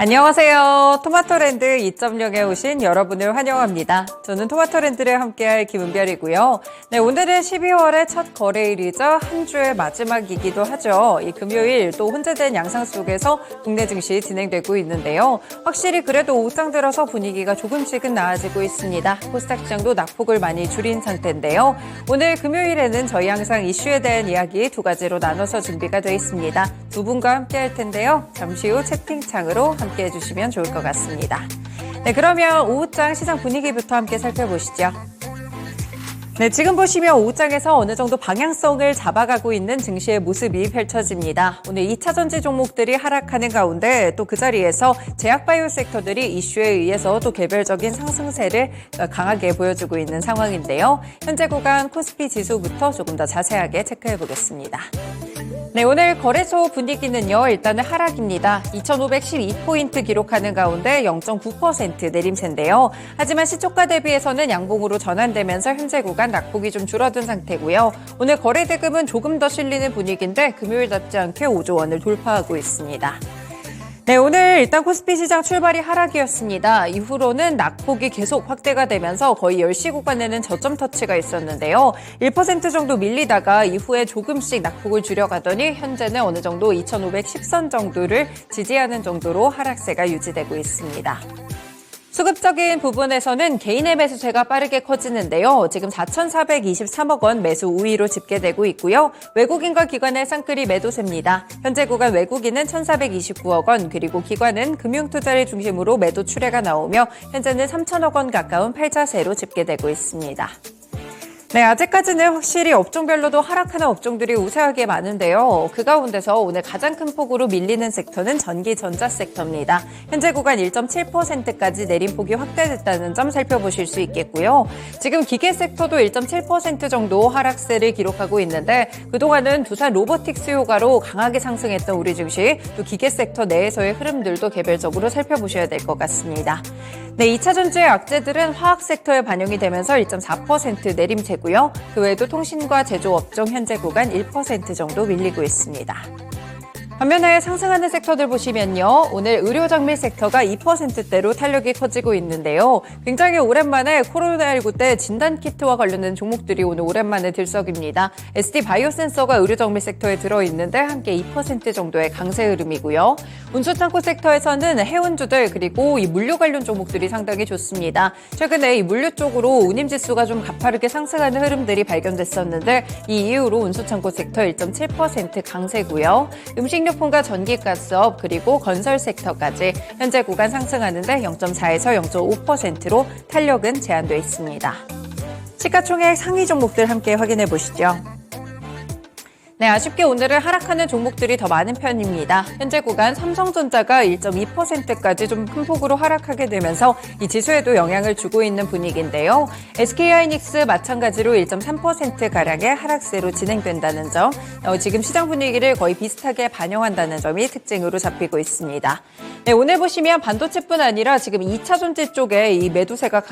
안녕하세요. 토마토랜드 2.0에 오신 여러분을 환영합니다. 저는 토마토랜드를 함께할 김은별이고요. 네, 오늘은 12월의 첫 거래일이자 한 주의 마지막이기도 하죠. 이 금요일 또 혼재된 양상 속에서 국내 증시 진행되고 있는데요. 확실히 그래도 오후장 들어서 분위기가 조금씩은 나아지고 있습니다. 코스닥 시장도 낙폭을 많이 줄인 상태인데요. 오늘 금요일에는 저희 항상 이슈에 대한 이야기 두 가지로 나눠서 준비가 되어 있습니다. 두 분과 함께할 텐데요. 잠시 후 채팅창으로 함께해 주시면 좋을 것 같습니다. 네, 그러면 오후장 시장 분위기부터 함께 살펴보시죠. 네, 지금 보시면 오후장에서 어느 정도 방향성을 잡아가고 있는 증시의 모습이 펼쳐집니다. 오늘 2차 전지 종목들이 하락하는 가운데 또 그 자리에서 제약바이오 섹터들이 이슈에 의해서 또 개별적인 상승세를 강하게 보여주고 있는 상황인데요. 현재 구간 코스피 지수부터 조금 더 자세하게 체크해 보겠습니다. 네, 오늘 거래소 분위기는요, 일단은 하락입니다. 2,512포인트 기록하는 가운데 0.9% 내림세인데요. 하지만 시초가 대비해서는 양봉으로 전환되면서 현재 구간 낙폭이 좀 줄어든 상태고요. 오늘 거래 대금은 조금 더 실리는 분위기인데 금요일답지 않게 5조 원을 돌파하고 있습니다. 네, 오늘 일단 코스피 시장 출발이 하락이었습니다. 이후로는 낙폭이 계속 확대가 되면서 거의 10시 구간에는 저점 터치가 있었는데요. 1% 정도 밀리다가 이후에 조금씩 낙폭을 줄여가더니 현재는 어느 정도 2,510선 정도를 지지하는 정도로 하락세가 유지되고 있습니다. 수급적인 부분에서는 개인의 매수세가 빠르게 커지는데요. 지금 4,423억 원 매수 우위로 집계되고 있고요. 외국인과 기관의 쌍끌이 매도세입니다. 현재 구간 외국인은 1,429억 원, 그리고 기관은 금융투자를 중심으로 매도 출회가 나오며 현재는 3,000억 원 가까운 팔자세로 집계되고 있습니다. 네, 아직까지는 확실히 업종별로도 하락하는 업종들이 우세하게 많은데요. 그 가운데서 오늘 가장 큰 폭으로 밀리는 섹터는 전기 전자 섹터입니다. 현재 구간 1.7%까지 내림폭이 확대됐다는 점 살펴보실 수 있겠고요. 지금 기계 섹터도 1.7% 정도 하락세를 기록하고 있는데 그동안은 두산 로보틱스 효과로 강하게 상승했던 우리 증시, 또 기계 섹터 내에서의 흐름들도 개별적으로 살펴보셔야 될 것 같습니다. 네, 2차 전지의 악재들은 화학 섹터에 반영이 되면서 1.4% 내림세고요. 그 외에도 통신과 제조업종 현재 구간 1% 정도 밀리고 있습니다. 반면에 상승하는 섹터들 보시면요. 오늘 의료정밀 섹터가 2%대로 탄력이 커지고 있는데요. 굉장히 오랜만에 코로나19 때 진단키트와 관련된 종목들이 오늘 오랜만에 들썩입니다. SD바이오센서가 의료정밀 섹터에 들어있는데 함께 2% 정도의 강세 흐름이고요. 운수창고 섹터에서는 해운주들 그리고 이 물류 관련 종목들이 상당히 좋습니다. 최근에 이 물류 쪽으로 운임지수가 좀 가파르게 상승하는 흐름들이 발견됐었는데 이 이후로 운수창고 섹터 1.7% 강세고요. 음식료품과 전기가스업 그리고 건설 섹터까지 현재 구간 상승하는데 0.4에서 0.5%로 탄력은 제한되어 있습니다. 시가총액 상위 종목들 함께 확인해 보시죠. 네, 아쉽게 오늘은 하락하는 종목들이 더 많은 편입니다. 현재 구간 삼성전자가 1.2%까지 좀 큰 폭으로 하락하게 되면서 이 지수에도 영향을 주고 있는 분위기인데요. SK하이닉스 마찬가지로 1.3%가량의 하락세로 진행된다는 점, 지금 시장 분위기를 거의 비슷하게 반영한다는 점이 특징으로 잡히고 있습니다. 네, 오늘 보시면 반도체뿐 아니라 지금 2차 전지 쪽에 이 매도세가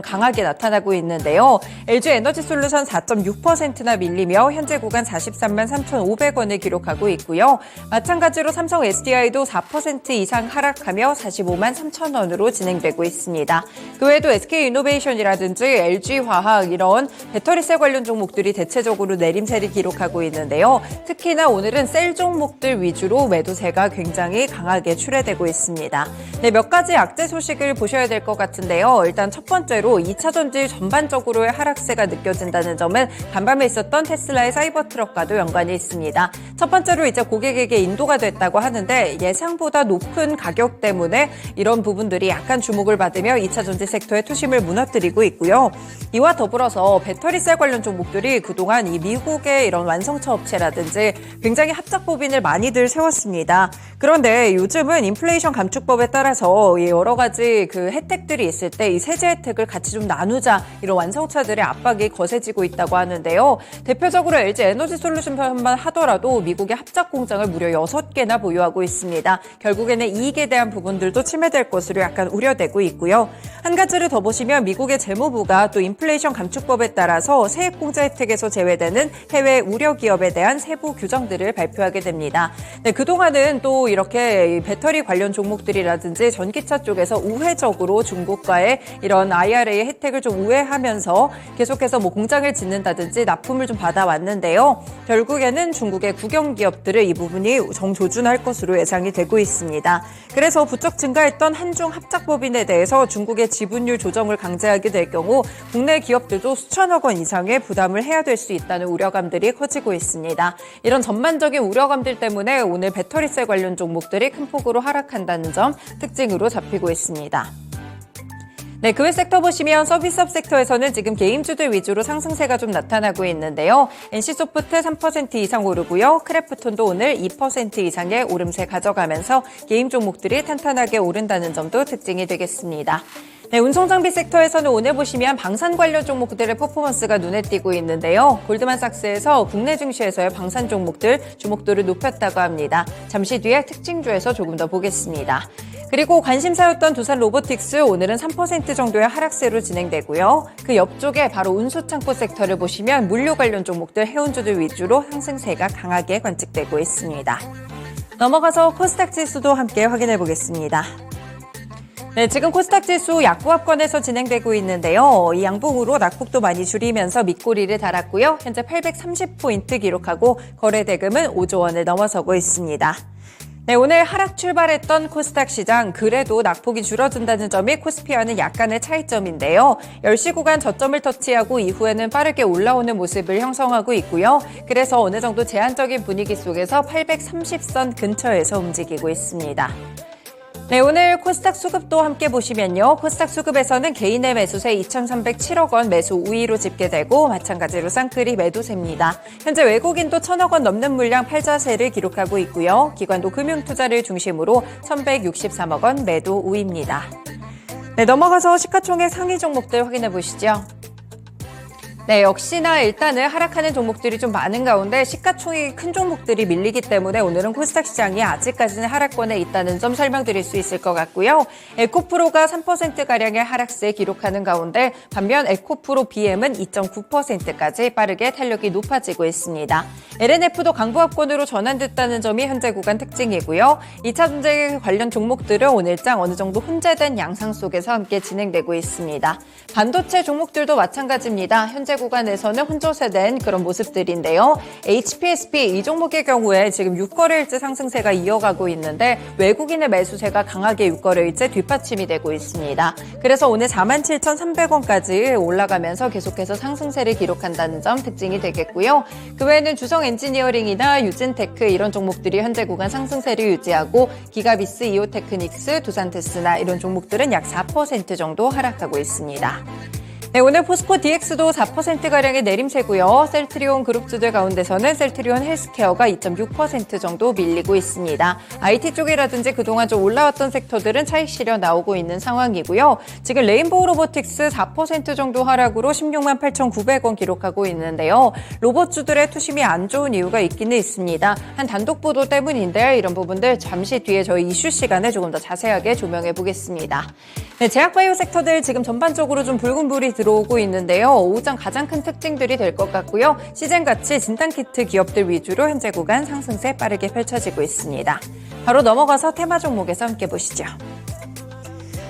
강하게 나타나고 있는데요. LG에너지솔루션 4.6%나 밀리며 현재 구간 43만 3,500원을 기록하고 있고요. 마찬가지로 삼성 SDI도 4% 이상 하락하며 45만 3,000원으로 진행되고 있습니다. 그 외에도 SK이노베이션이라든지 LG화학 이런 배터리셀 관련 종목들이 대체적으로 내림세를 기록하고 있는데요. 특히나 오늘은 셀 종목들 위주로 매도세가 굉장히 강하게 출회되고 있습니다. 네, 몇 가지 악재 소식을 보셔야 될 것 같은데요. 일단 첫 번째로 2차 전지 전반적으로의 하락세가 느껴진다는 점은 간밤에 있었던 테슬라의 사이버트럭과도 연관이 있습니다. 첫 번째로 이제 고객에게 인도가 됐다고 하는데 예상보다 높은 가격 때문에 이런 부분들이 약간 주목을 받으며 2차 전지 섹터의 투심을 무너뜨리고 있고요. 이와 더불어서 배터리셀 관련 종목들이 그동안 이 미국의 이런 완성차 업체라든지 굉장히 합작법인을 많이들 세웠습니다. 그런데 요즘은 인플레이션 감축법에 따라서 여러 가지 그 혜택들이 있을 때 이 세제 혜택을 같이 좀 나누자 이런 완성차들의 압박이 거세지고 있다고 하는데요. 대표적으로 LG 에너지솔루션 것만 하더라도 미국의 합작 공장을 무려 6개나 보유하고 있습니다. 결국에는 이익에 대한 부분들도 침해될 것으로 약간 우려되고 있고요. 한 가지를 더 보시면 미국의 재무부가 또 인플레이션 감축법에 따라서 세액공제 혜택에서 제외되는 해외 우려 기업에 대한 세부 규정들을 발표하게 됩니다. 네, 그동안은 또 이렇게 배터리 관련 종목들이라든지 전기차 쪽에서 우회적으로 중국과의 이런 IRA 혜택을 좀 우회하면서 계속해서 공장을 짓는다든지 납품을 좀 받아왔는데요. 결국에는 중국의 국영 기업들을 이 부분이 정조준할 것으로 예상이 되고 있습니다. 그래서 부쩍 증가했던 한중 합작법인에 대해서 중국의 지분율 조정을 강제하게 될 경우 국내 기업들도 수천억 원 이상의 부담을 해야 될 수 있다는 우려감들이 커지고 있습니다. 이런 전반적인 우려감들 때문에 오늘 배터리셀 관련 종목들이 큰 폭으로 하락한다는 점 특징으로 잡히고 있습니다. 네, 그 외 섹터 보시면 서비스업 섹터에서는 지금 게임주들 위주로 상승세가 좀 나타나고 있는데요. NC소프트 3% 이상 오르고요. 크래프톤도 오늘 2% 이상의 오름세 가져가면서 게임 종목들이 탄탄하게 오른다는 점도 특징이 되겠습니다. 네, 운송장비 섹터에서는 오늘 보시면 방산 관련 종목들의 퍼포먼스가 눈에 띄고 있는데요. 골드만삭스에서 국내 증시에서의 방산 종목들 주목도를 높였다고 합니다. 잠시 뒤에 특징주에서 조금 더 보겠습니다. 그리고 관심사였던 두산 로보틱스 오늘은 3% 정도의 하락세로 진행되고요. 그 옆쪽에 바로 운수창고 섹터를 보시면 물류 관련 종목들 해운주들 위주로 상승세가 강하게 관측되고 있습니다. 넘어가서 코스닥 지수도 함께 확인해 보겠습니다. 네, 지금 코스닥 지수 약보합권에서 진행되고 있는데요. 이 양봉으로 낙폭도 많이 줄이면서 밑꼬리를 달았고요. 현재 830포인트 기록하고 거래 대금은 5조 원을 넘어서고 있습니다. 네, 오늘 하락 출발했던 코스닥 시장 그래도 낙폭이 줄어든다는 점이 코스피와는 약간의 차이점인데요. 10시 구간 저점을 터치하고 이후에는 빠르게 올라오는 모습을 형성하고 있고요. 그래서 어느 정도 제한적인 분위기 속에서 830선 근처에서 움직이고 있습니다. 네, 오늘 코스닥 수급도 함께 보시면요. 코스닥 수급에서는 개인의 매수세 2,307억 원 매수 우위로 집계되고 마찬가지로 쌍끌이 매도세입니다. 현재 외국인도 1,000억 원 넘는 물량 팔자세를 기록하고 있고요. 기관도 금융투자를 중심으로 1,163억 원 매도 우위입니다. 네, 넘어가서 시가총액 상위 종목들 확인해 보시죠. 네, 역시나 일단은 하락하는 종목들이 좀 많은 가운데 시가총액이 큰 종목들이 밀리기 때문에 오늘은 코스닥 시장이 아직까지는 하락권에 있다는 점 설명드릴 수 있을 것 같고요. 에코프로가 3%가량의 하락세 기록하는 가운데 반면 에코프로 BM은 2.9%까지 빠르게 탄력이 높아지고 있습니다. LNF도 강보합권으로 전환됐다는 점이 현재 구간 특징이고요. 2차 전지 관련 종목들은 오늘장 어느 정도 혼재된 양상 속에서 함께 진행되고 있습니다. 반도체 종목들도 마찬가지입니다. 현재 구간에서는 혼조세된 그런 모습들인데요. HPSP 이 종목의 경우에 지금 6거래일째 상승세가 이어가고 있는데 외국인의 매수세가 강하게 6거래일째 뒷받침이 되고 있습니다. 그래서 오늘 47,300원까지 올라가면서 계속해서 상승세를 기록한다는 점 특징이 되겠고요. 그 외에는 주성 엔지니어링이나 유진테크 이런 종목들이 현재 구간 상승세를 유지하고 기가비스, 이오테크닉스, 두산테스나 이런 종목들은 약 4% 정도 하락하고 있습니다. 네, 오늘 포스코 DX도 4%가량의 내림세고요. 셀트리온 그룹주들 가운데서는 셀트리온 헬스케어가 2.6% 정도 밀리고 있습니다. IT 쪽이라든지 그동안 좀 올라왔던 섹터들은 차익 실려 나오고 있는 상황이고요. 지금 레인보우 로보틱스 4% 정도 하락으로 16만 8,900원 기록하고 있는데요. 로봇주들의 투심이 안 좋은 이유가 있기는 있습니다. 한 단독 보도 때문인데 이런 부분들 잠시 뒤에 저희 이슈 시간에 조금 더 자세하게 조명해 보겠습니다. 네, 제약바이오 섹터들 지금 전반적으로 좀 붉은 불이 들어오고 있는데요. 오후장 가장 큰 특징들이 될 것 같고요. 시젠같이 진단키트 기업들 위주로 현재 구간 상승세 빠르게 펼쳐지고 있습니다. 바로 넘어가서 테마 종목에서 함께 보시죠.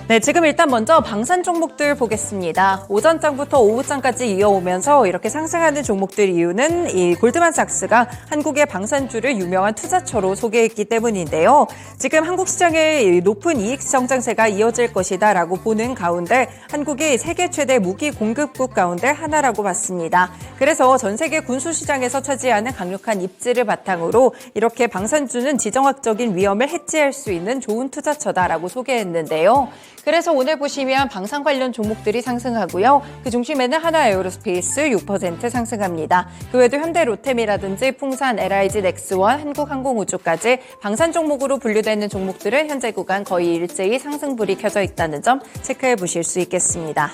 네, 지금 일단 먼저 방산 종목들 보겠습니다. 오전장부터 오후장까지 이어오면서 이렇게 상승하는 종목들 이유는 이 골드만삭스가 한국의 방산주를 유명한 투자처로 소개했기 때문인데요. 지금 한국 시장의 높은 이익 성장세가 이어질 것이다라고 보는 가운데 한국이 세계 최대 무기 공급국 가운데 하나라고 봤습니다. 그래서 전 세계 군수 시장에서 차지하는 강력한 입지를 바탕으로 이렇게 방산주는 지정학적인 위험을 해지할 수 있는 좋은 투자처다라고 소개했는데요. 그래서 오늘 보시면 방산 관련 종목들이 상승하고요. 그 중심에는 하나에어로스페이스 6% 상승합니다. 그 외에도 현대로템이라든지 풍산, LIG, 넥스원, 한국항공우주까지 방산 종목으로 분류되는 종목들은 현재 구간 거의 일제히 상승불이 켜져 있다는 점 체크해 보실 수 있겠습니다.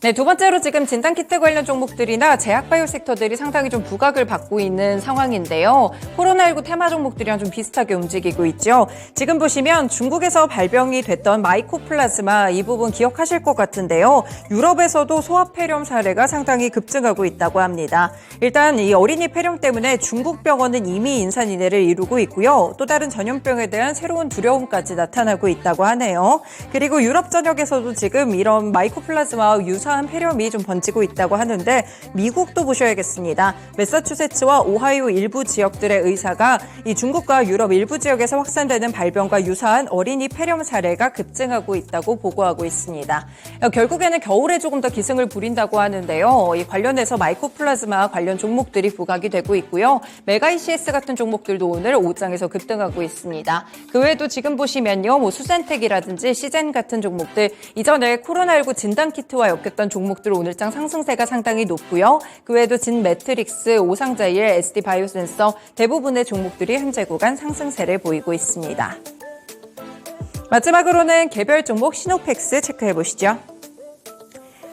네, 두 번째로 지금 진단키트 관련 종목들이나 제약바이오 섹터들이 상당히 좀 부각을 받고 있는 상황인데요. 코로나19 테마 종목들이랑 좀 비슷하게 움직이고 있죠. 지금 보시면 중국에서 발병이 됐던 마이코플라즈마 이 부분 기억하실 것 같은데요. 유럽에서도 소아폐렴 사례가 상당히 급증하고 있다고 합니다. 일단 이 어린이 폐렴 때문에 중국 병원은 이미 인산인해를 이루고 있고요. 또 다른 전염병에 대한 새로운 두려움까지 나타나고 있다고 하네요. 그리고 유럽 전역에서도 지금 이런 마이코플라즈마와 유사한 폐렴이 좀 번지고 있다고 하는데 미국도 보셔야겠습니다. 매사추세츠와 오하이오 일부 지역들의 의사가 이 중국과 유럽 일부 지역에서 확산되는 발병과 유사한 어린이 폐렴 사례가 급증하고 있다고 보고하고 있습니다. 결국에는 겨울에 조금 더 기승을 부린다고 하는데요. 이 관련해서 마이코플라즈마 관련 종목들이 부각이 되고 있고요. 메가이CS 같은 종목들도 오늘 5장에서 급등하고 있습니다. 그 외에도 지금 보시면요. 수센텍이라든지 시젠 같은 종목들 이전에 코로나19 진단키트와 엮였던 종목들 오늘장 상승세가 상당히 높고요. 그 외에도 진매트릭스, 오상자일, SD바이오센서 대부분의 종목들이 현재 구간 상승세를 보이고 있습니다. 마지막으로는 개별 종목 시노펙스 체크해 보시죠.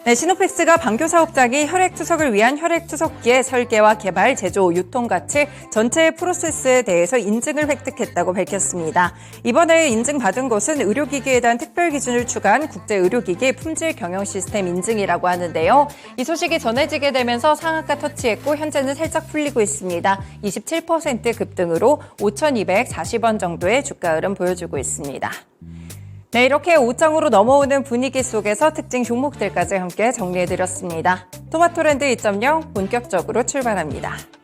네, 시노펙스가 방교 사업장이 혈액투석을 위한 혈액투석기의 설계와 개발, 제조, 유통 같이 전체 프로세스에 대해서 인증을 획득했다고 밝혔습니다. 이번에 인증받은 것은 의료기기에 대한 특별 기준을 추가한 국제의료기기 품질 경영 시스템 인증이라고 하는데요. 이 소식이 전해지게 되면서 상한가 터치했고 현재는 살짝 풀리고 있습니다. 27% 급등으로 5,240원 정도의 주가 흐름 보여주고 있습니다. 네, 이렇게 5장으로 넘어오는 분위기 속에서 특징 종목들까지 함께 정리해드렸습니다. 토마토랜드 2.0 본격적으로 출발합니다.